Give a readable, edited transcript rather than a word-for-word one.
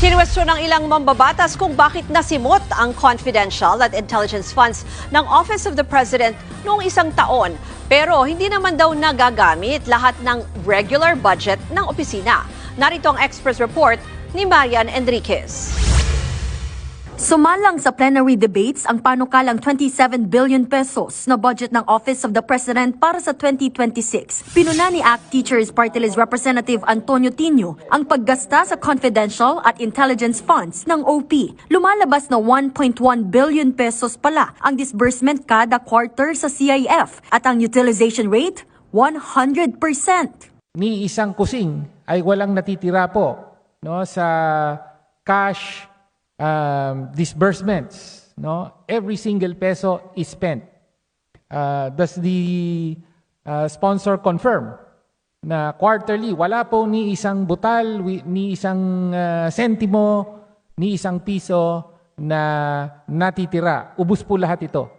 Kinuwestiyon ng ilang mambabatas kung bakit nasimot ang confidential at intelligence funds ng Office of the President noong isang taon. Pero hindi naman daw nagagamit lahat ng regular budget ng opisina. Narito ang Express Report ni Marian Enriquez. Sumalang sa plenary debates ang panukalang 27 billion pesos na budget ng Office of the President para sa 2026. Pinuna ni ACT Teachers Party List Representative Antonio Tino ang paggasta sa confidential at intelligence funds ng OP. Lumalabas na 1.1 billion pesos pala ang disbursement kada quarter sa CIF at ang utilization rate 100%. Ni isang kusing ay walang natitira po sa cash disbursements. Every single peso is spent. Does the sponsor confirm na quarterly wala po ni isang butal, ni isang sentimo, ni isang piso na natitira? Ubus po lahat ito.